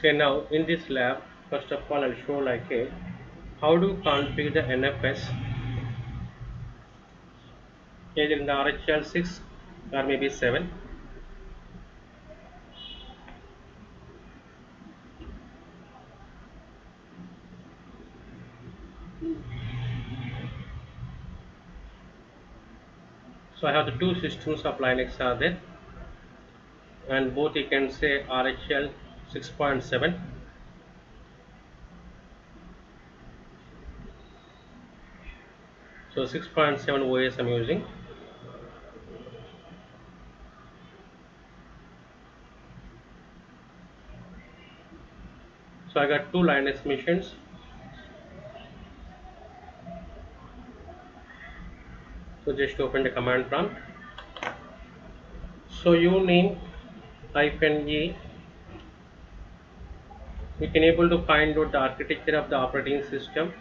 So now in this lab, first of all I'll show like a how to configure the NFS either in the RHEL 6 or maybe 7. So I have the two systems of Linux are there, and both you can say RHEL 6.7. So 6.7 OS I'm using. So I got two Linux machines. So just open the command prompt. So uname -e, we can able to find out the architecture of the operating system,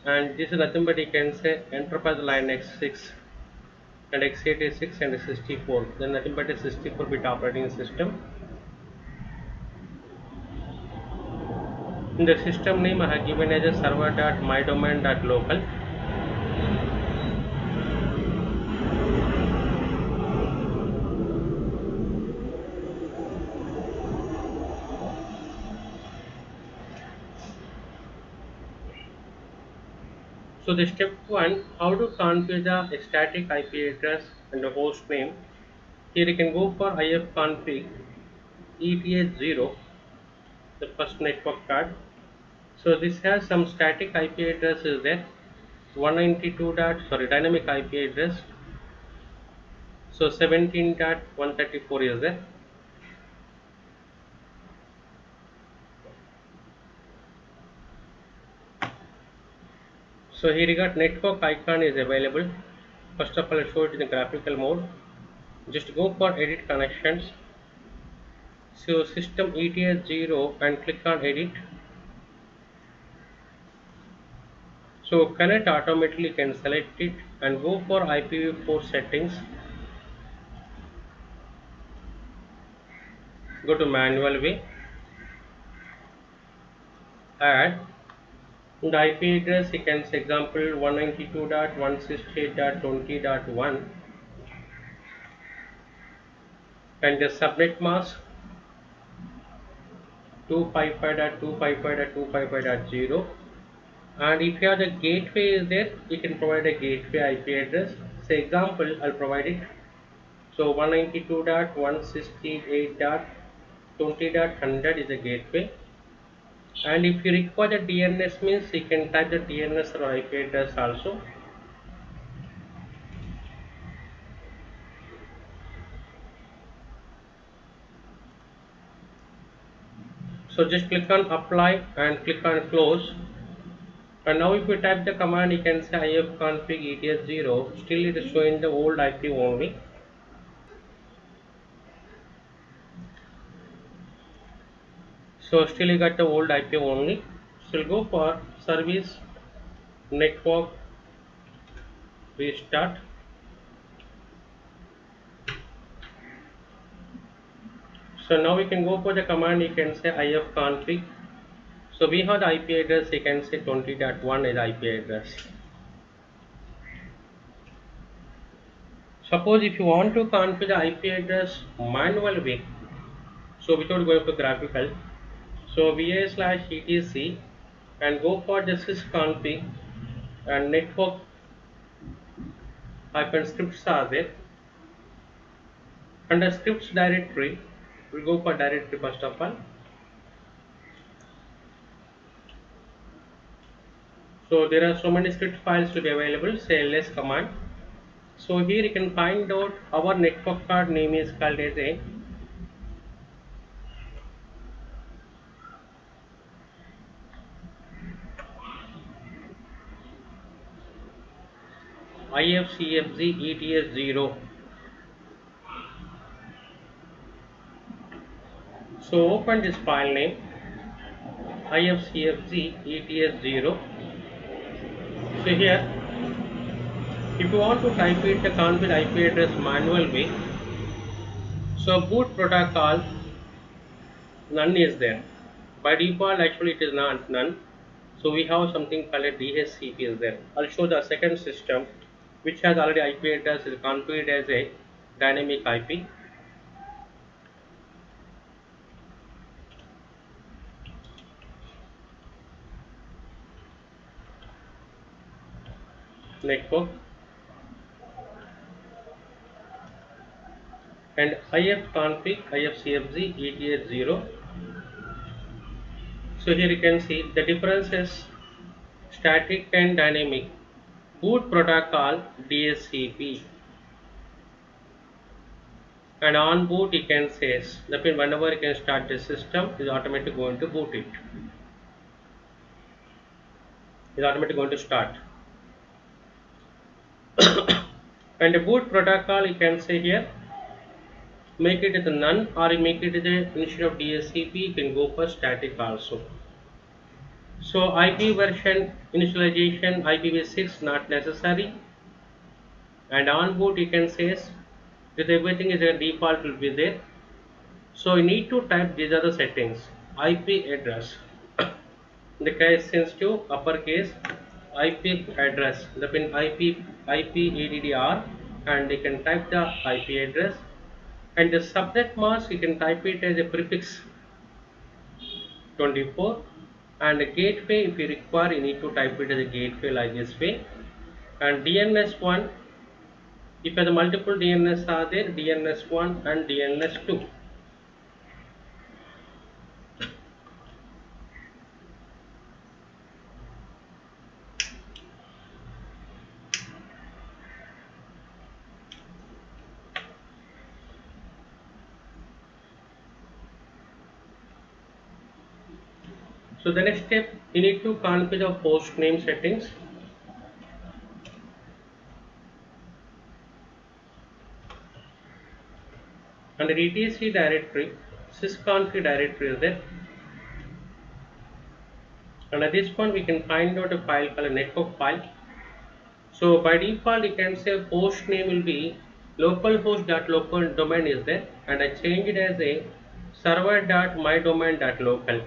and this is nothing but you can say Enterprise Linux 6 and x86 and 64. Then nothing but a 64-bit operating system. In the system name I have given as a server.mydomain.local. So the step 1, how to configure the static IP address and the host name. Here you can go for ifconfig ETH0, the first network card. So this has some static IP address is there, 192 dot, sorry, dynamic IP address. So 17.134 is there. So here you got network icon is available. First of all, I'll show it in the graphical mode. Just go for edit connections. So system ETH0 and click on edit. So connect automatically can select it and go for IPv4 settings. Go to manual way, add the IP address. You can say example 192.168.20.1 and the subnet mask 255.255.255.0. And if you have the gateway is there, you can provide a gateway IP address. Say example, I'll provide it. So 192.168.20.100 is a gateway. And if you require the DNS means you can type the DNS or IP address also. So just click on apply and click on close. And now if you type the command, you can say ifconfig ETH0, still it is showing the old IP only. So still you got the old IP only. So we'll go for service network restart. So now we can go for the command, you can say ifconfig. So we have the IP address, you can say 20.1 is IP address. Suppose if you want to configure the IP address manual way, so without going for graphical, so va/etc and go for the sysconfig and network hyphen scripts are there. Under scripts directory, we'll go for directory first of all. So there are so many script files to be available, say ls command. So here you can find out our network card name is called as a ifcfg eth0. So open this file name ifcfg eth0. So here if you want to type it the config IP address manual way, so boot protocol none is there. By default, actually it is not none. So we have something called a DHCP is there. I'll show the second system which has already IP address is configured as a dynamic IP. Network and ifconfig ifcfg ETH0. So here you can see the difference is static and dynamic. Boot protocol DHCP and on boot you can say that means whenever you can start the system is automatically going to boot it. Is automatically going to start. And the boot protocol you can say here make it as a none or you make it as a instead of DHCP you can go for static also. So IP version initialization IPv6 not necessary and on boot you can say that everything is a default will be there. So you need to type these are the settings. IP address the case sensitive uppercase IP address the pin IP ADDR and you can type the IP address and the subnet mask you can type it as a prefix 24 and the gateway if you require you need to type it as a gateway like this way and DNS1 if the multiple DNS are there DNS1 and DNS2. So the next step you need to configure the host name settings. Under etc directory sysconfig directory is there. Under this one we can find out a file called a network file. So by default you can say host name will be localhost.local domain is there and I change it as a server.mydomain.local.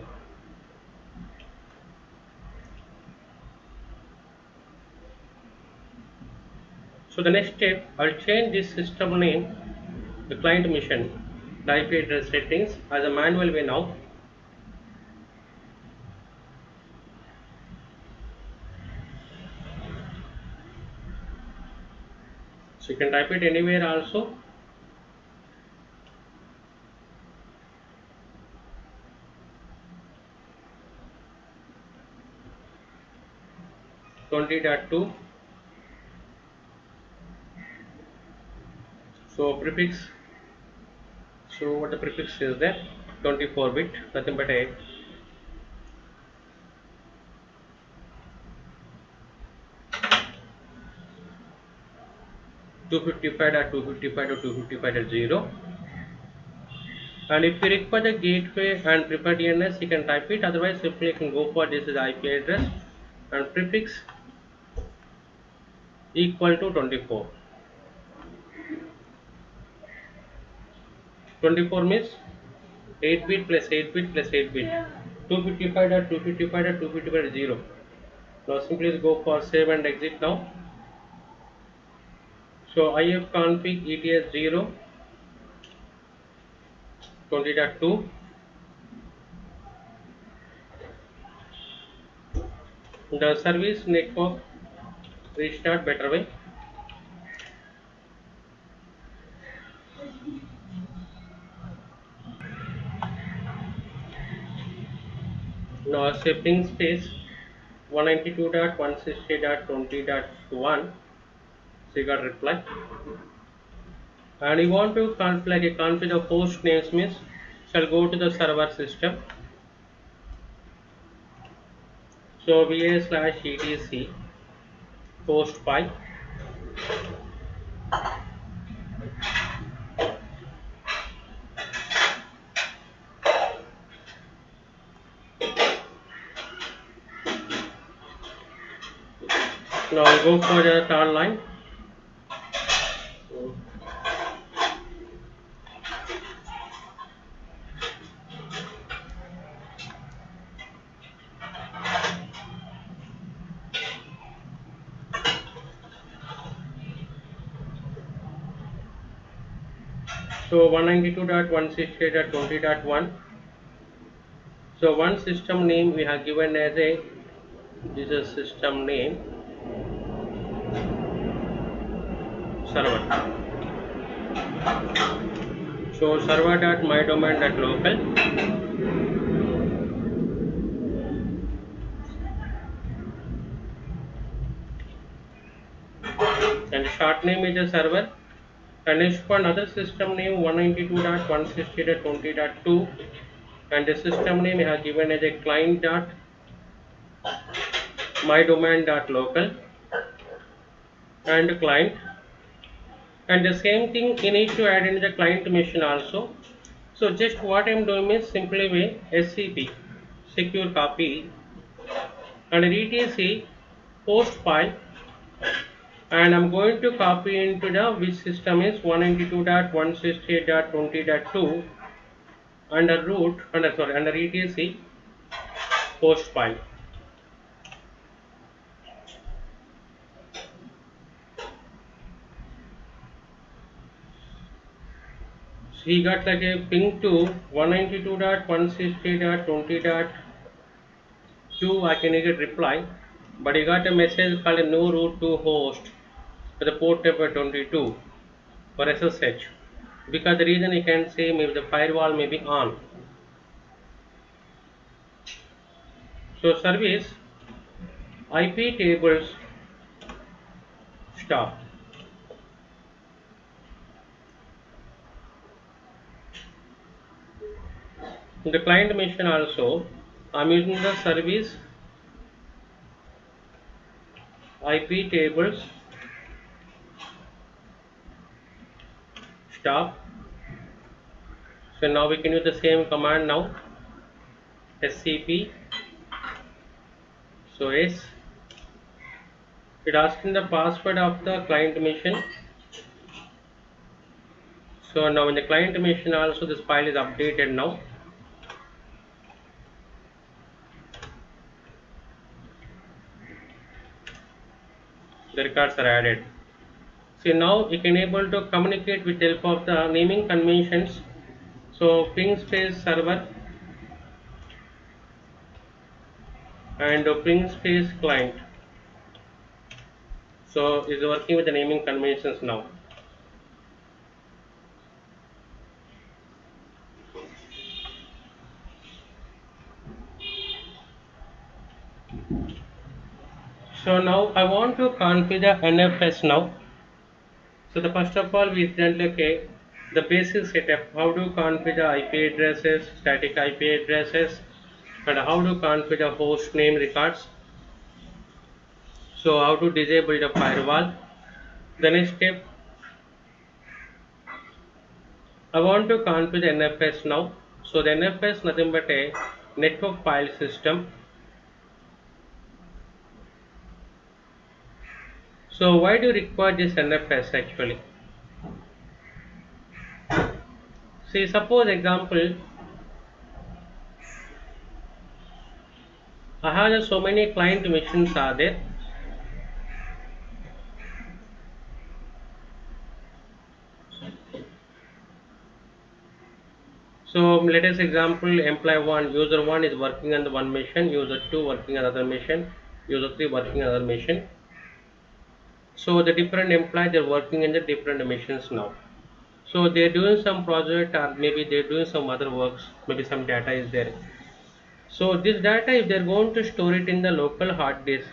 So the next step I'll change this system name the client mission the IP address settings as a manual way now. So you can type it anywhere also. .20.2 so prefix so what the prefix is there 24 bit nothing but a 255.255.255.0 and if you require the gateway and prefer DNS you can type it otherwise simply you can go for this is IP address and prefix equal to 24. 24 means 8 bit plus 8 bit plus 8 bit 255.255.255.0. Now simply go for save and exit now. So ifconfig ETH0 20.2 the service network restart better way. Now say ping space 192.168.20.1 so you got reply and you want to configure the host names means shall go to the server system. So va/etc host 5 now I'll go for the third line. So 192.168.20.1. So one system name we have given as a, this is system name server. So server.mydomain.local, and short name is a server. And next for another system name 192.168.20.2, and the system name we have given as a client.mydomain.local and client. And the same thing you need to add in the client machine also. So just what I am doing is simply way SCP, secure copy, and etc host file, and I'm going to copy into the which system is 192.168.20.2 under root under etc host file. So he got like a ping to 192.168.20.2. I can get reply, but he got a message called a no route to host for the port number 22 for SSH, because the reason you can say maybe the firewall may be on. So service IP tables stop. In the client machine also, I'm using the service IP tables stop. So now we can use the same command now, SCP. So yes, it asking the password of the client machine. So now in the client machine also this file is updated now. The records are added. See now you can able to communicate with help of the naming conventions. So ping space server and ping space client. So is working with the naming conventions now. So now I want to configure NFS now. So the first of all we done okay, the basic setup, how to configure IP addresses, static IP addresses, and how to configure host name records. So how to disable the firewall. The next step, I want to configure NFS now. So the NFS nothing but a network file system. So why do you require this NFS actually? See suppose example, I have so many client machines are there. So let us example employee 1, user 1 is working on the one machine, user 2 working on another machine, user 3 working on another machine. So the different employees they are working in the different machines now. So they are doing some project or maybe they are doing some other works, maybe some data is there. So this data if they are going to store it in the local hard disk,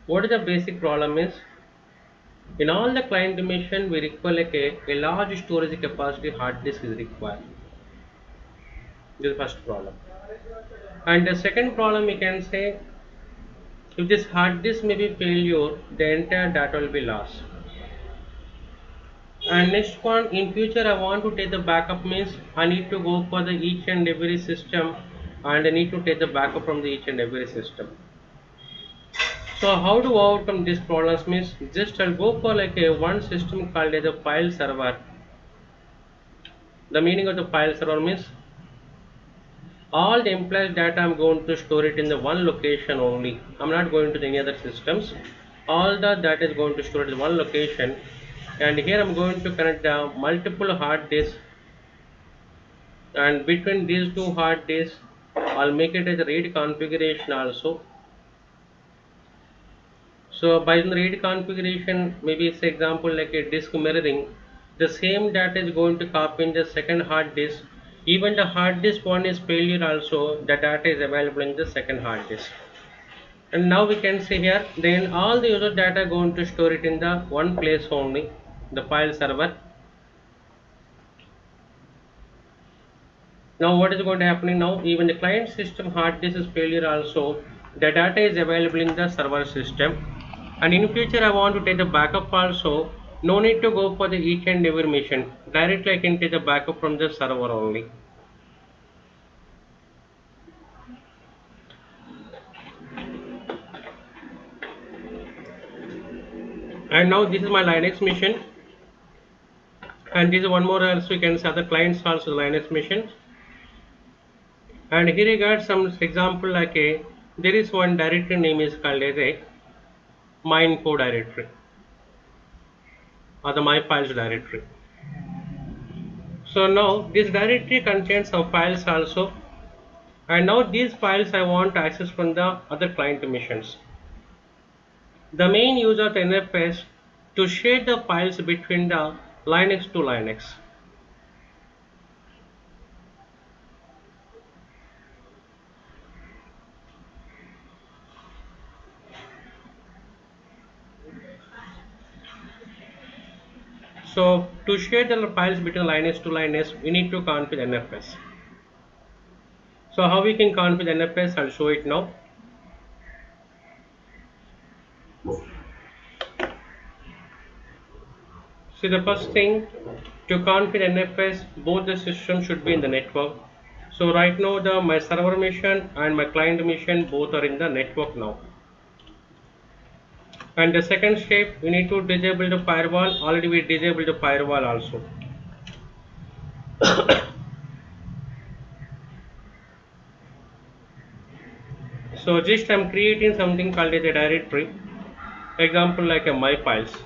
what is the basic problem is, in all the client machine we require like a large storage capacity hard disk is required. This is the first problem. And the second problem we can say, if this hard disk may be failure, the entire data will be lost. And next one, in future I want to take the backup means I need to go for the each and every system and I need to take the backup from the each and every system. So how to overcome these problems means, just I'll go for like a one system called as a file server. The meaning of the file server means all the employees data I'm going to store it in the one location only. I'm not going to any other systems. All the data is going to store it in one location. and here I'm going to connect the multiple hard disks, and between these two hard disks I'll make it as a RAID configuration also. So by the RAID configuration, maybe it's example like a disk mirroring, the same data is going to copy in the second hard disk. Even the hard disk one is failure also, the data is available in the second hard disk. And now we can see here, then all the user data going to store it in the one place only, the file server. Now what is going to happen now, even the client system hard disk is failure also, the data is available in the server system. And in future I want to take the backup also, no need to go for the each and every mission, directly I can take the backup from the server only. And now this is my Linux mission, and this is one more also you can see other clients also Linux mission. And here you got some example like a, there is one directory name is called as a my info directory or the my files directory. So now this directory contains some files also, and now these files I want to access from the other client missions. The main use of the NFS to share the files between the Linux to Linux. So to share the files between Linux to Linux, we need to configure NFS. So how we can configure NFS, I'll show it now. See, the first thing, to configure NFS, both the systems should be in the network. So right now my server machine and my client machine both are in the network now. And the second step, we need to disable the firewall. Already we disabled the firewall also. So just I'm creating something called as a directory. Example like a my files.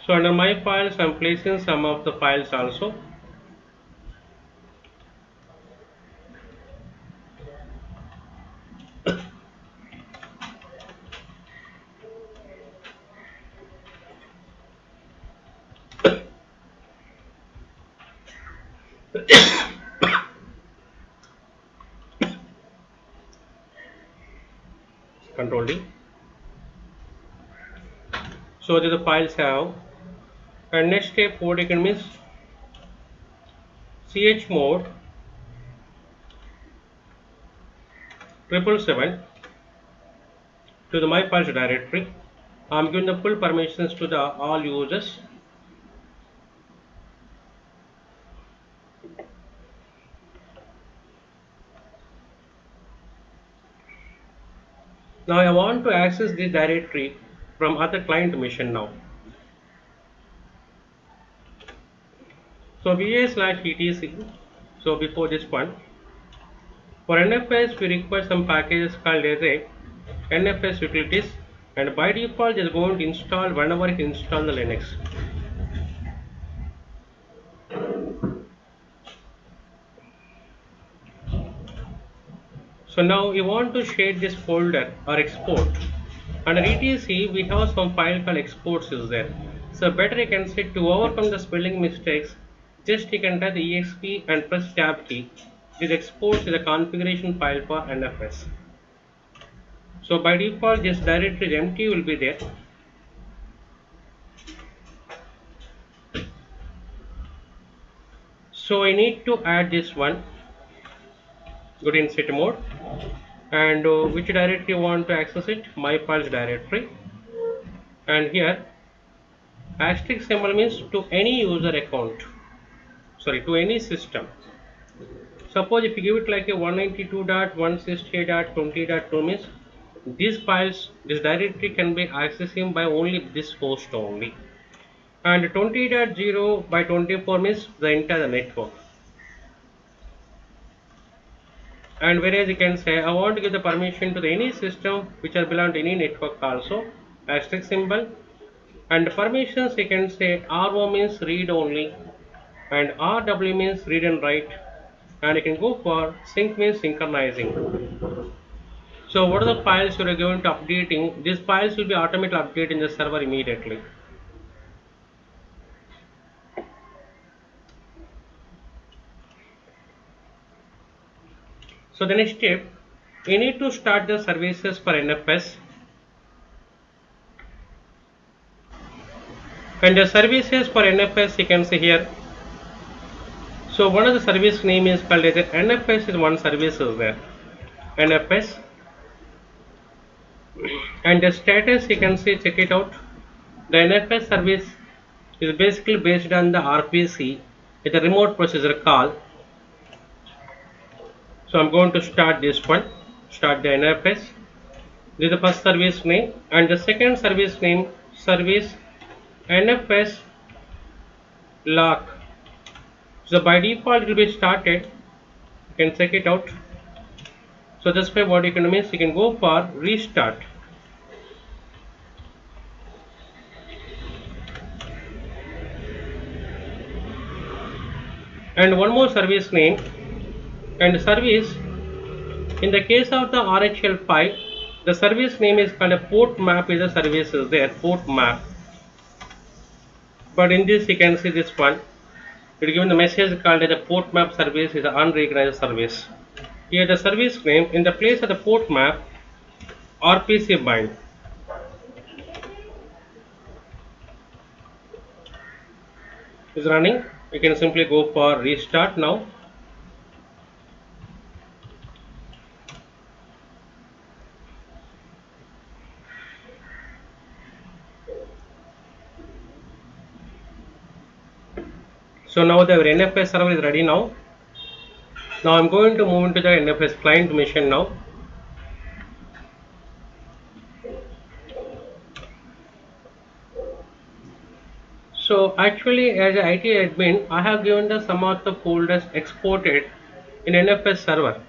So under my files, I'm placing some of the files also. Control D. So the files have. And next step, what you can miss, chmod 777 to the my files directory. I'm giving the full permissions to the all users. Now I want to access this directory from other client machine now. So va/etc. So before this one, for NFS we require some packages called as a NFS utilities, and by default is going to install whenever it install the Linux. So now you want to share this folder or export. Under etc we have some file called exports is there. So better you can say to overcome the spelling mistakes, just you can type the exp and press tab key. This exports is a configuration file for NFS. So by default this directory is empty will be there. So I need to add this one. Go to insert mode, and which directory you want to access it, my files directory, and here asterisk symbol means to any user account, sorry, to any system. Suppose if you give it like a 192.168.20.2 means these files, this directory can be accessing by only this host only, and 20.0 by 24 means the entire network. and whereas you can say I want to give the permission to the any system which are belong to any network also, asterisk symbol, and permissions you can say RO means read only and RW means read and write, and you can go for sync means synchronizing. So what are the files you are going to updating? These files will be automatically updated in the server immediately. So the next step, you need to start the services for NFS, and the services for NFS you can see here. So one of the service name is called as NFS is one service is there, NFS, and the status you can see, check it out. The NFS service is basically based on the RPC with a remote procedure call. So I'm going to start this one, start the NFS. This is the first service name, and the second service name, service NFS lock. So by default it will be started. You can check it out. So that's why what you can do is you can go for restart. And one more service name, and service in the case of the RHL5, the service name is called a port map is a service is there, port map. But in this you can see this one, it is given the message called as a port map service is an unrecognized service. Here the service name in the place of the port map, RPC bind. Is running. You can simply go for restart now. So now the NFS server is ready now. Now I'm going to move into the NFS client mission now. So actually as a IT admin, I have given the some of the folders exported in NFS server.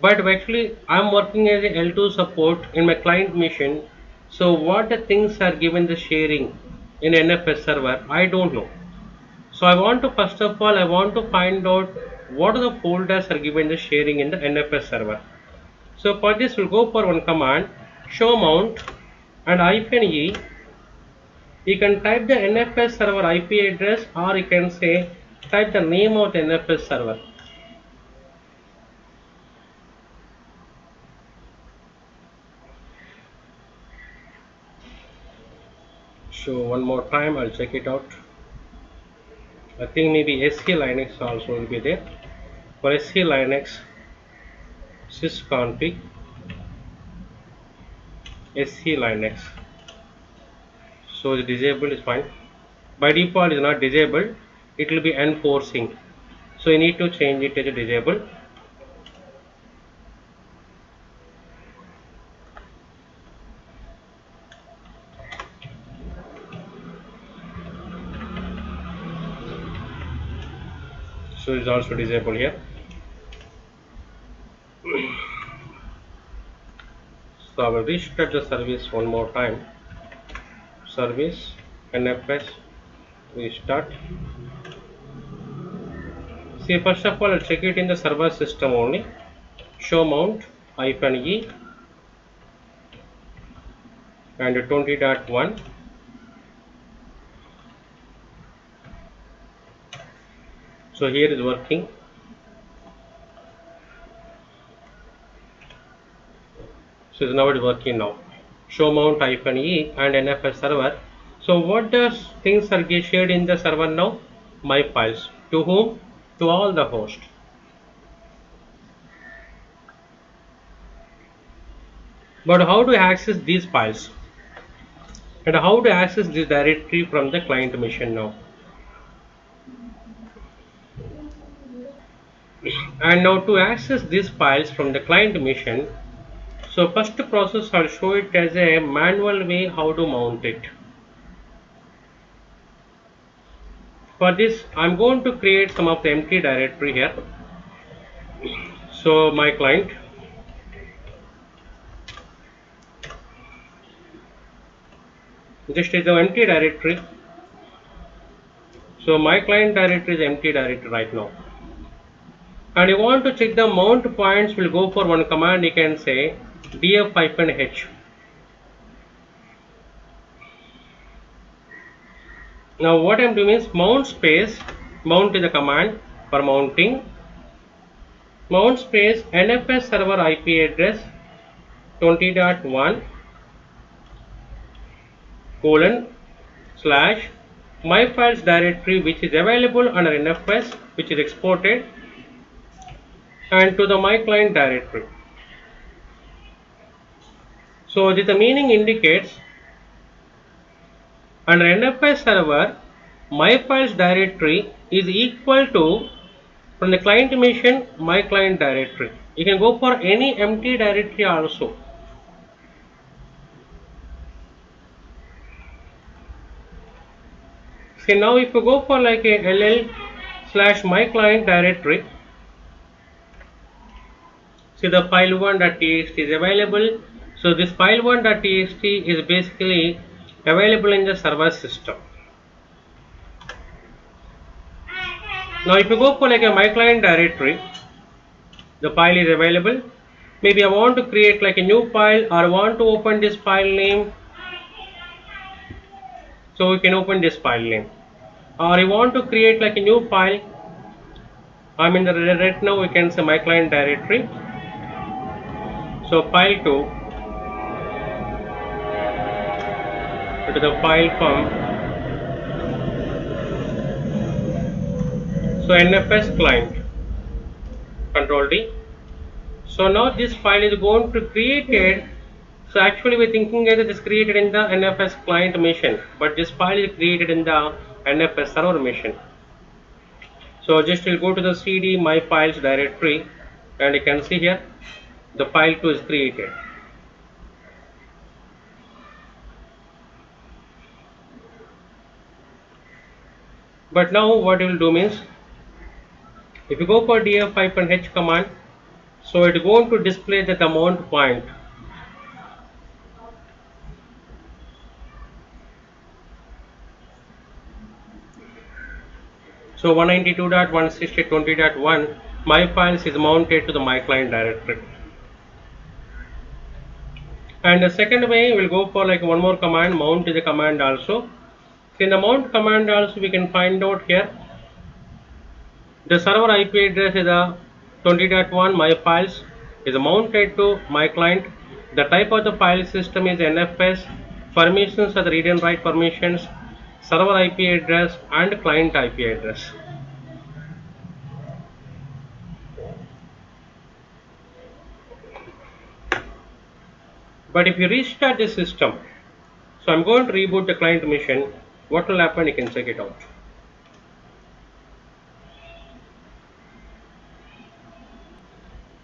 But actually I'm working as a L2 support in my client mission. So what the things are given the sharing in NFS server, I don't know. So I want to first of all I want to find out what are the folders are given the sharing in the NFS server. So for this we'll go for one command, show mount and -e. You can type the NFS server IP address, or you can say type the name of the NFS server. So one more time I'll check it out. I think maybe SC Linux also will be there. For SC Linux sysconfig SC Linux. So the disabled is fine. By default is not disabled, it will be enforcing. So you need to change it to disabled. So it's also disabled here. So I will restart the service one more time. Service NFS restart. See, first of all I'll check it in the server system only. Show mount -e and 20.1. So here is working. So now it is working now. Show mount -e and NFS server. So what does things are shared in the server now? My files. To whom? To all the host. But how to access these files? And how to access this directory from the client machine now? And now to access these files from the client machine, so first process I'll show it as a manual way how to mount it. For this I'm going to create some of the empty directory here. So my client, this is the empty directory. So my client directory is empty directory right now. And you want to check the mount points, will go for one command. You can say df-h. Now what I am doing is mount space, mount is the command for mounting, mount space NFS server IP address 20.1 colon slash my files directory, which is available under NFS, which is exported, and to the my client directory. So this the meaning indicates under NFS server my files directory is equal to from the client machine my client directory. You can go for any empty directory also. See, now if you go for like a ll slash my client directory, see the file1.txt is available. So this file1.txt is basically available in the server system. Now if you go for like a my client directory, the file is available. Maybe I want to create like a new file or I want to open this file name. So we can open this file name. Or I want to create like a new file. I'm in the right now, we can say my client directory. So file 2 to the file from, so NFS client, control D. So now this file is going to created. So actually we're thinking that it is created in the NFS client machine, but this file is created in the NFS server machine. So just we'll go to the cd my files directory, and you can see here the file 2 is created. But now what you will do means, if you go for df-h command, so it is going to display that mount point. So 192.168.20.1 my files is mounted to the my client directory. And the second way we'll go for like one more command, mount is a command also. So in the mount command also we can find out here the server IP address is a 20.1 my files is mounted to my client. The type of the file system is NFS, permissions are the read and write permissions, server IP address and client IP address. But if you restart the system, so I'm going to reboot the client machine, what will happen, you can check it out.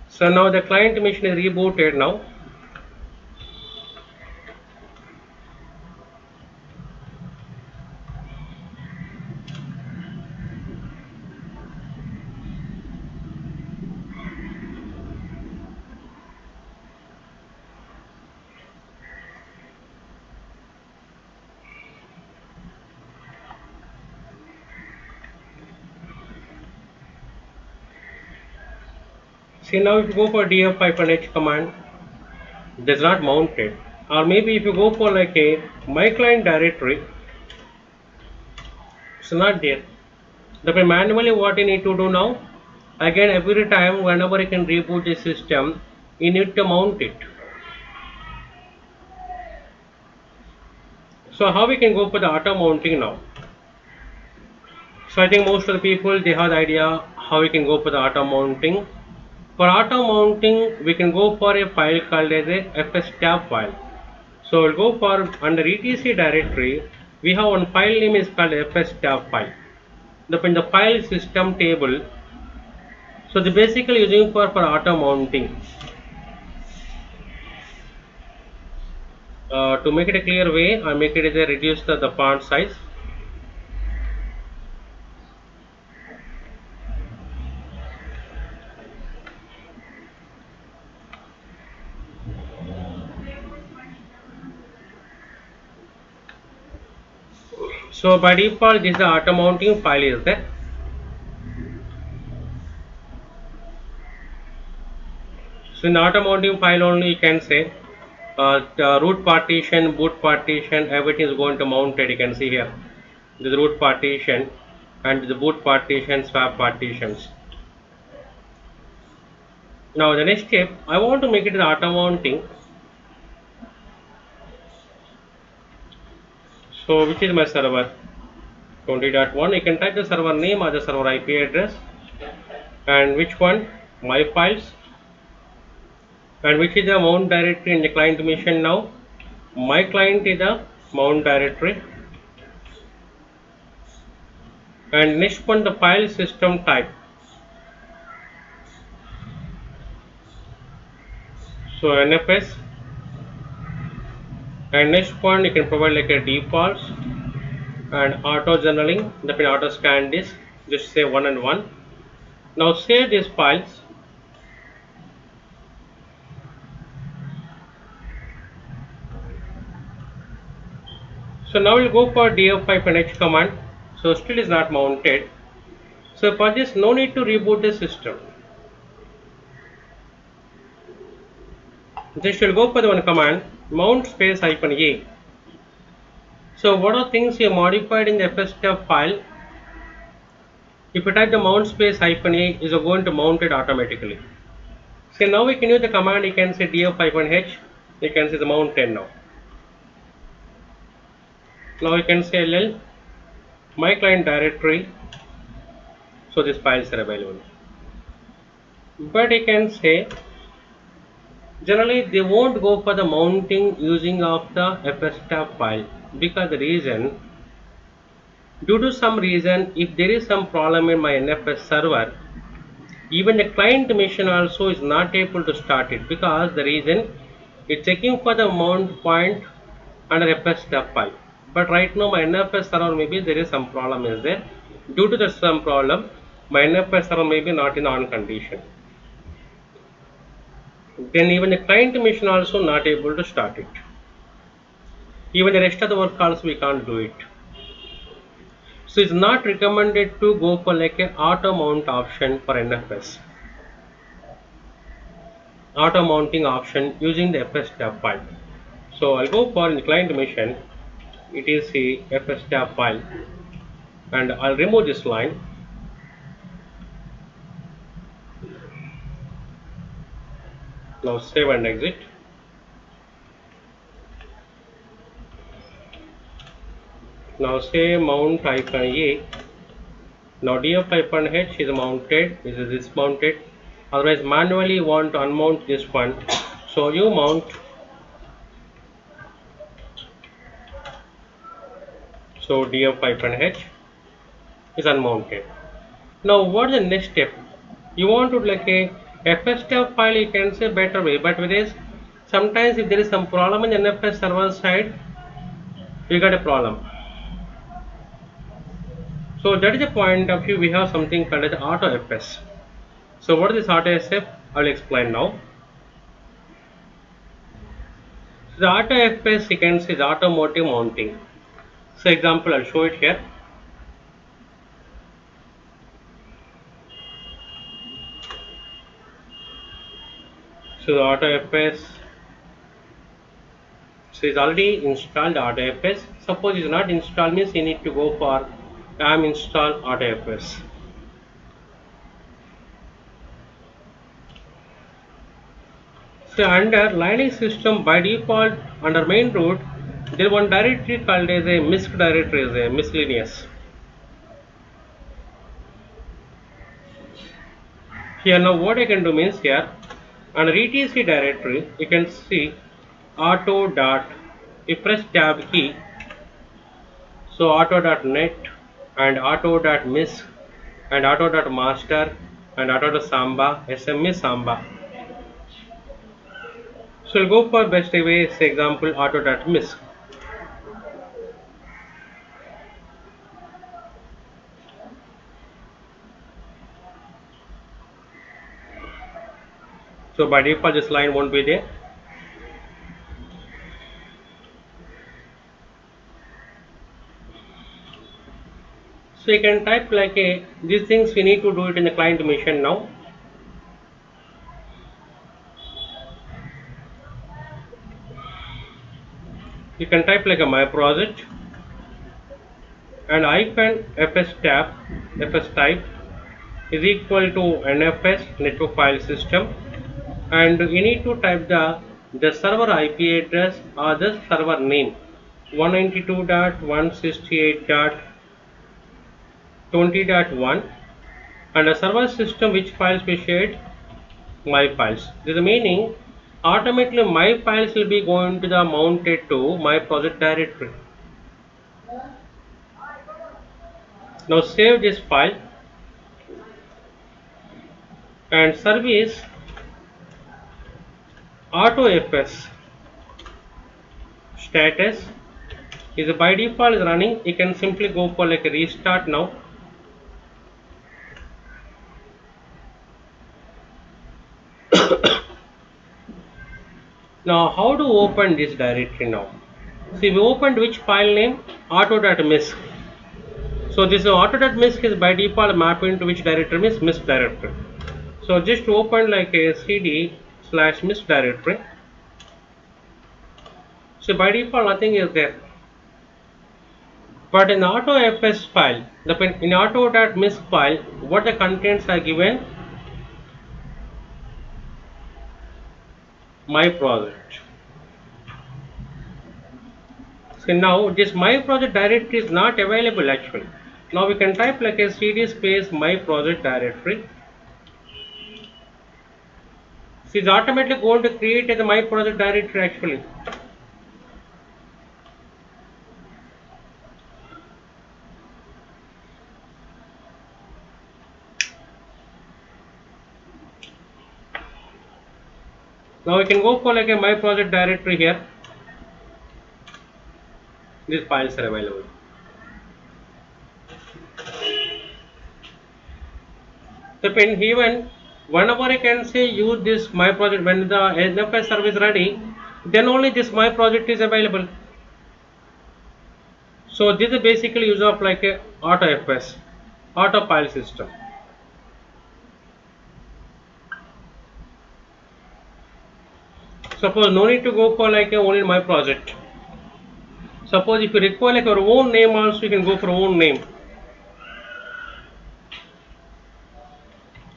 So now the client machine is rebooted now. See, now if you go for df-h command, it is not mounted. Or maybe if you go for like a my client directory, it's not there. Therefore manually what you need to do now, again every time whenever you can reboot the system, you need to mount it. So how we can go for the auto mounting now? So I think most of the people, they have the idea how we can go for the auto mounting. For auto mounting, we can go for a file called as a fstab file. So we'll go for under etc directory, we have one file name is called fstab file. In the file system table, so the basically using for auto mounting. To make it a clear way, I make it as a reduce the font size. So by default this is the auto mounting file is there. So in the auto mounting file only you can say the root partition, boot partition, everything is going to mounted. You can see here the root partition and the boot partition, swap partitions. Now the next step, I want to make it the auto mounting. So which is my server? 20.1. You can type the server name or the server IP address, and which one? My files, and which is the mount directory in the client machine now. My client is the mount directory, and next one the file system type. So NFS, and next one you can provide like a defaults and auto journaling, that means auto scan disk, just say 1 and 1. Now save these files. So now we'll go for df-h command. So still is not mounted. So for this no need to reboot the system. Just you'll go for the one command mount space -a. So what are things you modified in the fstab file? If you type the mount space -a is going to mount it automatically. So now we can use the command, you can say df-h, you can say the mount 10 now. Now you can say ll my client directory, so these files are available. But you can say generally they won't go for the mounting using of the fstab file, because the reason, due to some reason, if there is some problem in my NFS server, even the client machine also is not able to start it, because the reason it's checking for the mount point under fstab file. But right now my NFS server, maybe there is some problem is there. Due to the some problem, my NFS server may be not in on condition. Then even the client machine also not able to start it. Even the rest of the work also we can't do it. So it's not recommended to go for like a auto mount option for NFS. Auto mounting option using the fstab file. So I'll go for in the client machine, it is the fstab file, and I'll remove this line. Now save and exit. Now say mount -a. Now df-h is mounted, this is dismounted. Otherwise manually you want to unmount this one. So you mount. So df-h is unmounted. Now what is the next step? You want to like a fstab file, you can say better way, but with this sometimes if there is some problem in the NFS server side, you got a problem. So that is the point of view, we have something called as AutoFS. So what is this AutoFS? I will explain now. So the AutoFS you can see is automotive mounting. So example, I'll show it here. So the AutoFS, so it's already installed AutoFS. Suppose it's not installed, means you need to go for install AutoFS. So under Linux system by default under main root there is one directory called as a misc directory, as a miscellaneous. Here now what I can do means here under etc directory you can see auto dot, you press tab key, so auto.net and auto.misc and auto.master and auto.samba, sma samba. So we'll go for best way, say example auto.misc. So by default this line won't be there. So you can type like a these things we need to do it in the client machine now. You can type like a my project and hyphen fs tab fs type is equal to nfs network file system, and you need to type the server IP address or the server name 192.168.20.1 and the server system which files we shared my files. This is meaning automatically my files will be going to the mounted to my project directory. Now save this file and service AutoFS status is by default is running. You can simply go for like a restart now. Now how to open this directory now? See, we opened which file name? auto.misc. So this auto.misc is by default mapped into which directory? Means misc directory. So just open like a cd/misc directory. So by default nothing is there. But in AutoFS file, in auto.misc file, what the contents are given? My project. So now this my project directory is not available actually. Now we can type like a cd space my project directory. So it's automatically going to create as a my project directory actually. Now we can go for like a my project directory here. These files are available. So when even whenever I can say use this my project, when the NFS service ready, then only this my project is available. So this is basically use of like a AutoFS, auto file system. Suppose no need to go for like a only my project. Suppose if you require like your own name also, you can go for own name.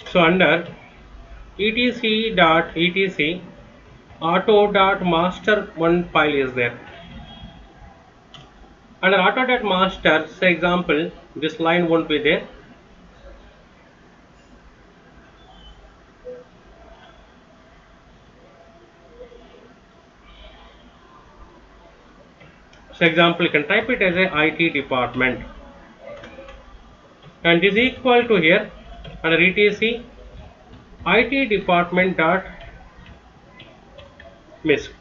So under etc.etc auto.master one file is there. Under auto.master, say example, this line won't be there. So example, you can type it as a IT department, and is equal to here under etc IT department dot misc.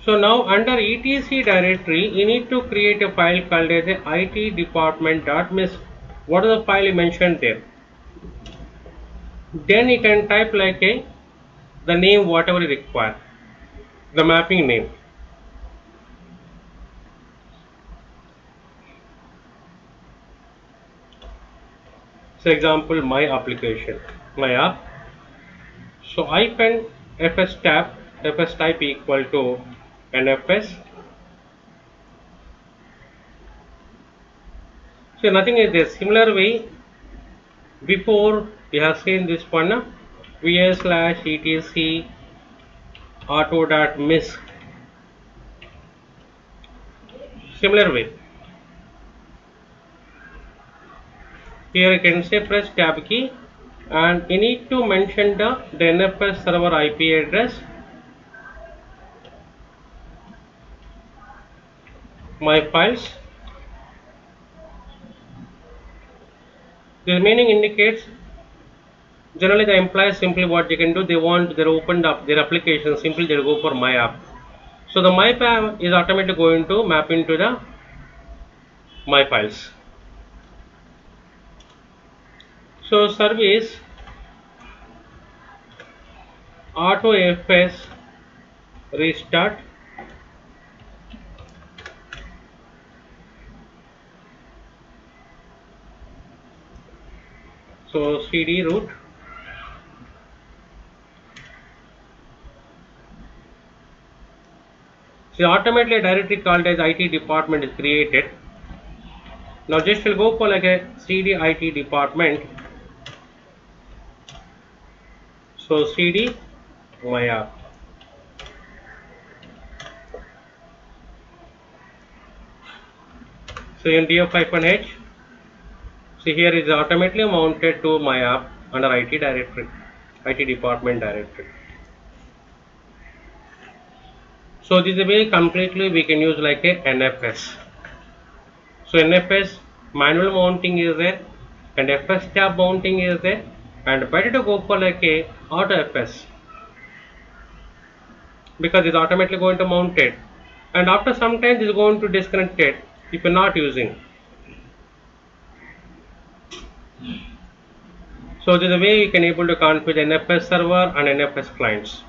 So now under etc directory, you need to create a file called as a IT department.misc. What is the file you mentioned there? Then you can type like a the name whatever you require, the mapping name. So example, my application, my app. So hyphen fs tab fs type equal to nfs. So nothing is there. Similar way, before we have seen this one vs/etc auto.misc. Similar way, here you can say press tab key and you need to mention the NFS server IP address, my files. The meaning indicates generally the employees simply what they can do, they want they opened up their application, simply they'll go for my app. So the my app is automatically going to map into the my files. So service auto FS restart. So cd root. So automatically a directory called as IT department is created. Now just we'll go for like a cd IT department. So cd myap. So in df-h, see here is automatically mounted to myap under IT directory, IT department directory. So this is a way completely we can use like a NFS. So NFS manual mounting is there and FS tab mounting is there, and better to go for like a auto FS because it's automatically going to mount it, and after some time it's going to disconnect it if you're not using. So this is a way you can able to configure NFS server and NFS clients.